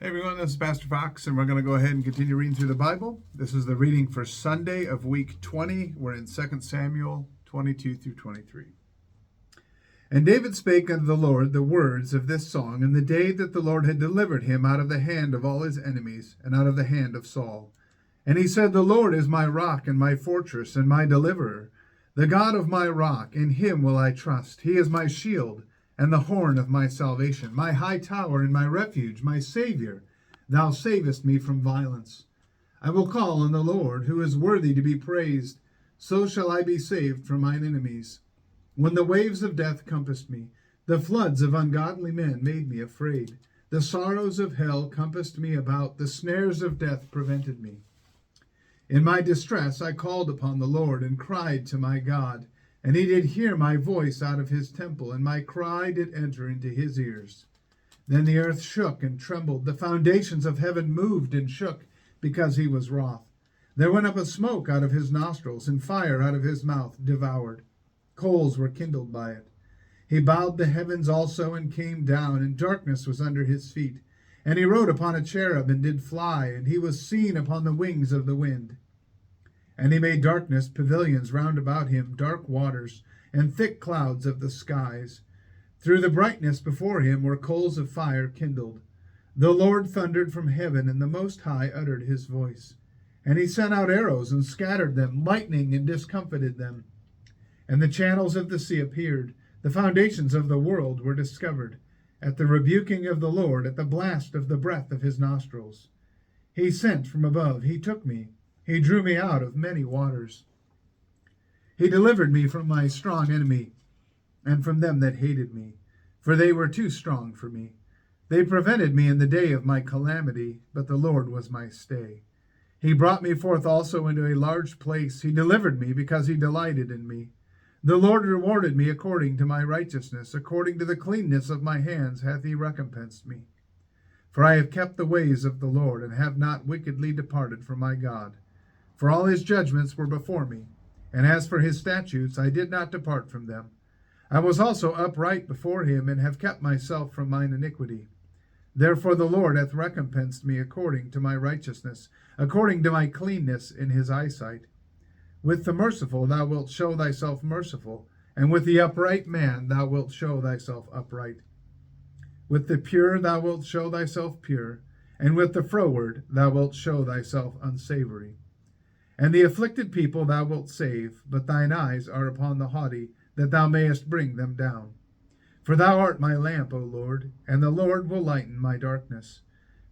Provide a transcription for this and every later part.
Hey everyone, this is Pastor Fox, and we're going to go ahead and continue reading through the Bible. This is the reading for Sunday of week 20. We're in 2 Samuel 22 through 23. And David spake unto the Lord the words of this song in the day that the Lord had delivered him out of the hand of all his enemies, and out of the hand of Saul. And he said, The Lord is my rock and my fortress and my deliverer, the God of my rock, in him will I trust. He is my shield and the horn of my salvation, my high tower and my refuge, my Savior. Thou savest me from violence. I will call on the Lord, who is worthy to be praised. So shall I be saved from mine enemies. When the waves of death compassed me, the floods of ungodly men made me afraid. The sorrows of hell compassed me about, the snares of death prevented me. In my distress I called upon the Lord and cried to my God. And he did hear my voice out of his temple, and my cry did enter into his ears. Then the earth shook and trembled. The foundations of heaven moved and shook, because he was wroth. There went up a smoke out of his nostrils, and fire out of his mouth devoured. Coals were kindled by it. He bowed the heavens also, and came down, and darkness was under his feet. And he rode upon a cherub, and did fly, and he was seen upon the wings of the wind. And he made darkness pavilions round about him, dark waters, and thick clouds of the skies. Through the brightness before him were coals of fire kindled. The Lord thundered from heaven, and the Most High uttered his voice. And he sent out arrows, and scattered them, lightning, and discomfited them. And the channels of the sea appeared. The foundations of the world were discovered. At the rebuking of the Lord, at the blast of the breath of his nostrils. He sent from above, he took me. He drew me out of many waters. He delivered me from my strong enemy, and from them that hated me, for they were too strong for me. They prevented me in the day of my calamity, but the Lord was my stay. He brought me forth also into a large place. He delivered me because he delighted in me. The Lord rewarded me according to my righteousness, according to the cleanness of my hands hath he recompensed me. For I have kept the ways of the Lord, and have not wickedly departed from my God. For all his judgments were before me, and as for his statutes, I did not depart from them. I was also upright before him, and have kept myself from mine iniquity. Therefore the Lord hath recompensed me according to my righteousness, according to my cleanness in his eyesight. With the merciful thou wilt show thyself merciful, and with the upright man thou wilt show thyself upright. With the pure thou wilt show thyself pure, and with the froward thou wilt show thyself unsavory. And the afflicted people thou wilt save, but thine eyes are upon the haughty, that thou mayest bring them down. For thou art my lamp, O Lord, and the Lord will lighten my darkness.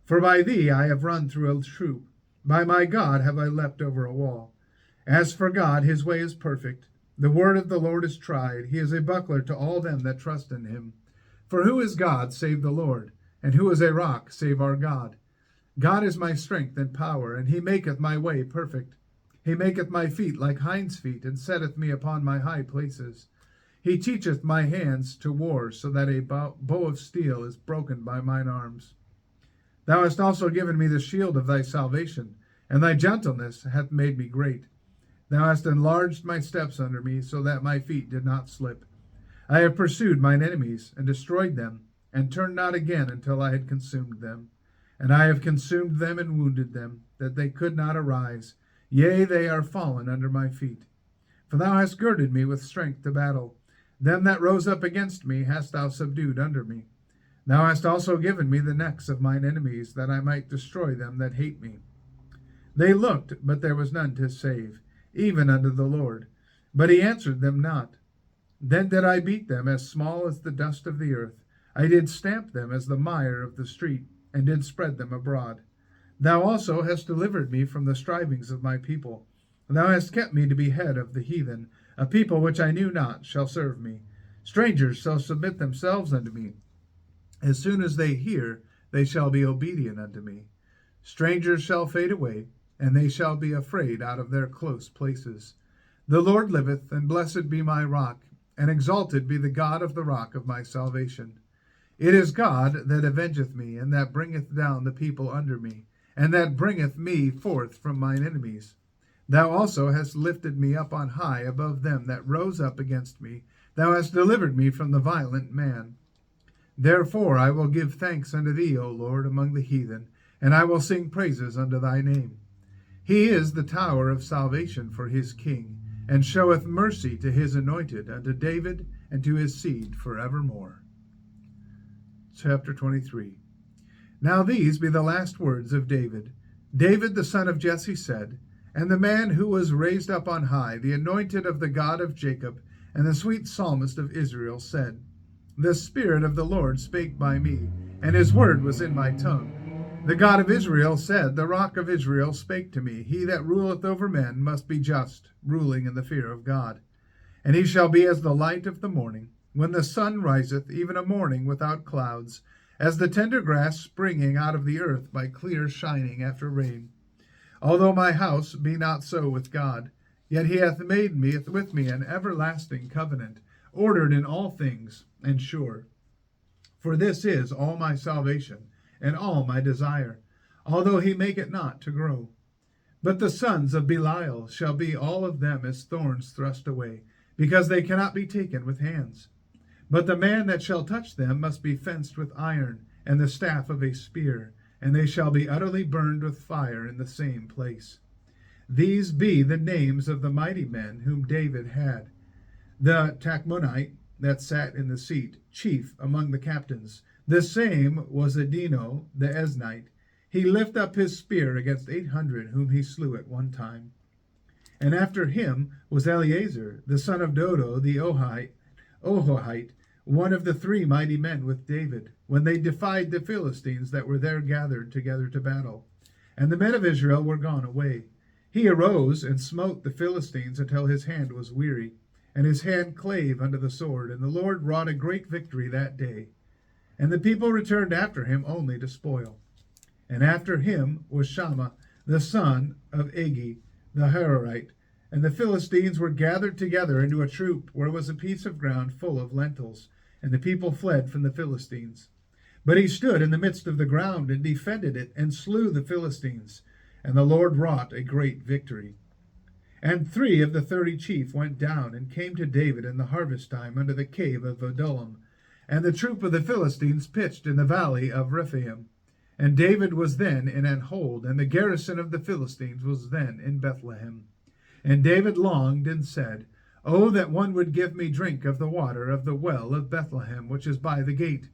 For by thee I have run through a troop, by my God have I leapt over a wall. As for God, his way is perfect. The word of the Lord is tried. He is a buckler to all them that trust in him. For who is God save the Lord? And who is a rock save our God? God is my strength and power, and he maketh my way perfect. He maketh my feet like hinds' feet, and setteth me upon my high places. He teacheth my hands to war, so that a bow of steel is broken by mine arms. Thou hast also given me the shield of thy salvation, and thy gentleness hath made me great. Thou hast enlarged my steps under me, so that my feet did not slip. I have pursued mine enemies, and destroyed them, and turned not again until I had consumed them. And I have consumed them and wounded them, that they could not arise. Yea, they are fallen under my feet. For thou hast girded me with strength to battle. Them that rose up against me hast thou subdued under me. Thou hast also given me the necks of mine enemies, that I might destroy them that hate me. They looked, but there was none to save, even unto the Lord. But he answered them not. Then did I beat them as small as the dust of the earth. I did stamp them as the mire of the street, and did spread them abroad. Thou also hast delivered me from the strivings of my people. Thou hast kept me to be head of the heathen. A people which I knew not shall serve me. Strangers shall submit themselves unto me. As soon as they hear, they shall be obedient unto me. Strangers shall fade away, and they shall be afraid out of their close places. The Lord liveth, and blessed be my rock, and exalted be the God of the rock of my salvation. It is God that avengeth me, and that bringeth down the people under me, and that bringeth me forth from mine enemies. Thou also hast lifted me up on high above them that rose up against me. Thou hast delivered me from the violent man. Therefore I will give thanks unto thee, O Lord, among the heathen, and I will sing praises unto thy name. He is the tower of salvation for his king, and showeth mercy to his anointed, unto David and to his seed forevermore. Chapter 23. Now these be the last words of David. David the son of Jesse said, and the man who was raised up on high, the anointed of the God of Jacob, and the sweet psalmist of Israel, said, the Spirit of the Lord spake by me, and his word was in my tongue. The God of Israel said, the rock of Israel spake to me, he that ruleth over men must be just, ruling in the fear of God. And he shall be as the light of the morning, when the sun riseth, even a morning without clouds, as the tender grass springing out of the earth by clear shining after rain. Although my house be not so with God, yet he hath made me with me an everlasting covenant, ordered in all things, and sure. For this is all my salvation, and all my desire, although he make it not to grow. But the sons of Belial shall be all of them as thorns thrust away, because they cannot be taken with hands. But the man that shall touch them must be fenced with iron, and the staff of a spear, and they shall be utterly burned with fire in the same place. These be the names of the mighty men whom David had. The Tachmonite that sat in the seat, chief among the captains. The same was Adino the Eznite. He lift up his spear against 800, whom he slew at one time. And after him was Eleazar, the son of Dodo the Ohohite, one of the three mighty men with David, when they defied the Philistines that were there gathered together to battle. And the men of Israel were gone away. He arose and smote the Philistines until his hand was weary, and his hand clave unto the sword, and the Lord wrought a great victory that day. And the people returned after him only to spoil. And after him was Shammah, the son of Agi, the Hararite. And the Philistines were gathered together into a troop, where was a piece of ground full of lentils, and the people fled from the Philistines. But he stood in the midst of the ground, and defended it, and slew the Philistines. And the Lord wrought a great victory. And 3 of the 30 chief went down, and came to David in the harvest time unto the cave of Adullam. And the troop of the Philistines pitched in the valley of Rephaim. And David was then in an hold, and the garrison of the Philistines was then in Bethlehem. And David longed and said, O that one would give me drink of the water of the well of Bethlehem, which is by the gate.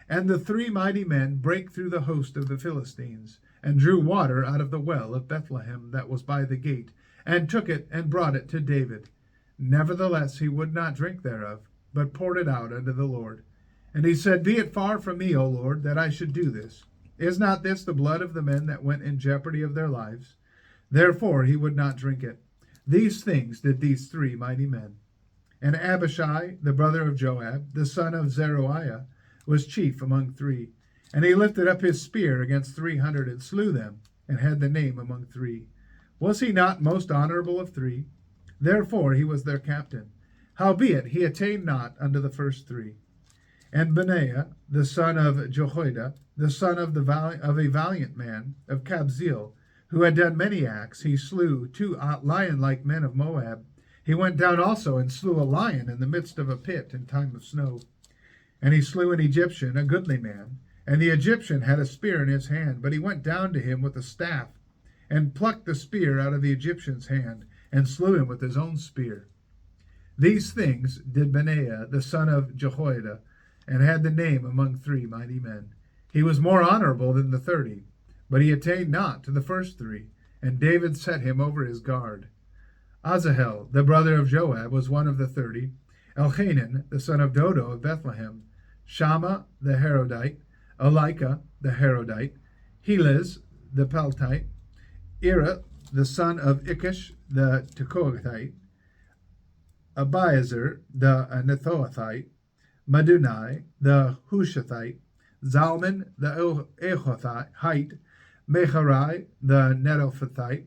And the 3 mighty men brake through the host of the Philistines, and drew water out of the well of Bethlehem that was by the gate, and took it and brought it to David. Nevertheless he would not drink thereof, but poured it out unto the Lord. And he said, Be it far from me, O Lord, that I should do this. Is not this the blood of the men that went in jeopardy of their lives? Therefore he would not drink it. These things did these 3 mighty men. And Abishai, the brother of Joab, the son of Zeruiah, was chief among 3. And he lifted up his spear against 300, and slew them, and had the name among 3. Was he not most honorable of 3? Therefore he was their captain. Howbeit he attained not unto the first 3. And Benaiah, the son of Jehoiada, the son of a valiant man of Kabzeel, who had done many acts, he slew 2 lion-like men of Moab. He went down also and slew a lion in the midst of a pit in time of snow. And he slew an Egyptian, a goodly man. And the Egyptian had a spear in his hand, but he went down to him with a staff, and plucked the spear out of the Egyptian's hand, and slew him with his own spear. These things did Benaiah, the son of Jehoiada, and had the name among 3 mighty men. He was more honorable than the 30, but he attained not to the first 3, and David set him over his guard. Asahel, the brother of Joab, was one of the 30, Elhanan, the son of Dodo of Bethlehem, Shammah the Harodite, Elika the Harodite, Helez the Peltite, Ira the son of Ikish the Tekoathite, Abiezer the Anathothite, Madunai the Hushathite, Zalman the Ahothite, Meharai the Netophathite,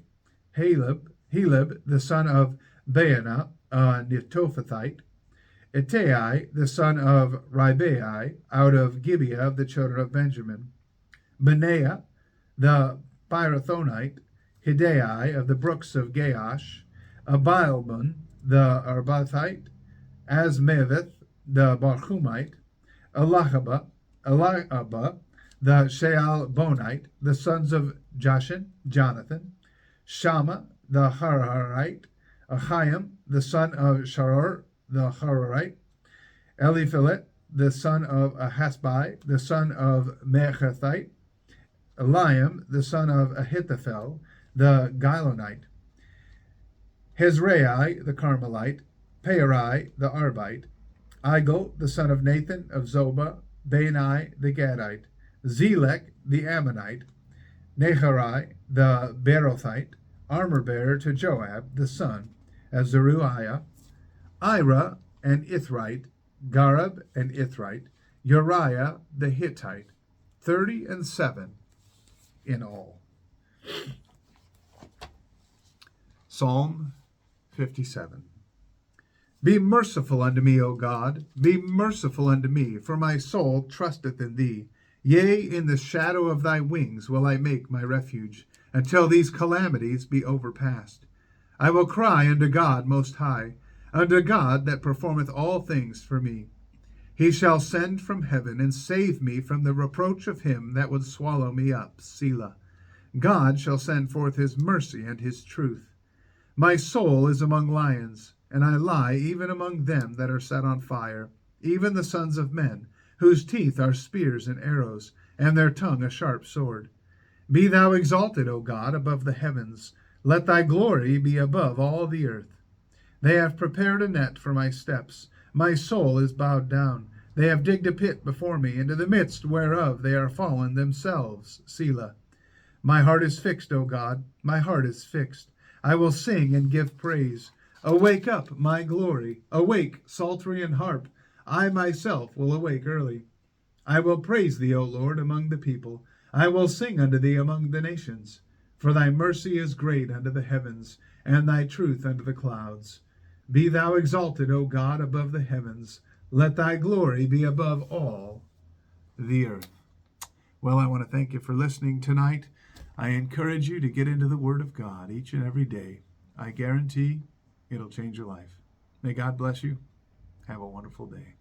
Heleb the son of Baana a Netophathite, Ittai the son of Ribai out of Gibeah of the children of Benjamin, Benaiah the Pirathonite, Hidai of the brooks of Gaash, Abialbon the Arbathite, Asmaveth the Barhumite, Eliabah, the Shaalbonite, the sons of Jashin, Jonathan, Shammah, the Hararite, Ahiam, the son of Sharor, the Hararite, Eliphelet, the son of Ahasbai, the son of Mechathite, Eliam, the son of Ahithophel, the Gilonite, Hezrai, the Carmelite, Paarai, the Arbite, Igel, the son of Nathan of Zobah, Bani, the Gadite, Zelek, the Ammonite, Neharai, the Beerothite, armor-bearer to Joab, the son of Zeruiah, Ira and Ithrite, Gareb and Ithrite, Uriah the Hittite, 37 in all. Psalm 57. Be merciful unto me, O God, be merciful unto me, for my soul trusteth in thee. Yea, in the shadow of thy wings will I make my refuge, until these calamities be overpast. I will cry unto God Most High, unto God that performeth all things for me. He shall send from heaven and save me from the reproach of him that would swallow me up. Selah. God shall send forth his mercy and his truth. My soul is among lions, and I lie even among them that are set on fire, even the sons of men, whose teeth are spears and arrows, and their tongue a sharp sword. Be thou exalted, O God, above the heavens. Let thy glory be above all the earth. They have prepared a net for my steps. My soul is bowed down. They have digged a pit before me, into the midst whereof they are fallen themselves. Selah. My heart is fixed, O God, my heart is fixed. I will sing and give praise. Awake up, my glory. Awake, psaltery and harp. I myself will awake early. I will praise thee, O Lord, among the people. I will sing unto thee among the nations. For thy mercy is great unto the heavens, and thy truth unto the clouds. Be thou exalted, O God, above the heavens. Let thy glory be above all the earth. Well, I want to thank you for listening tonight. I encourage you to get into the Word of God each and every day. I guarantee it'll change your life. May God bless you. Have a wonderful day.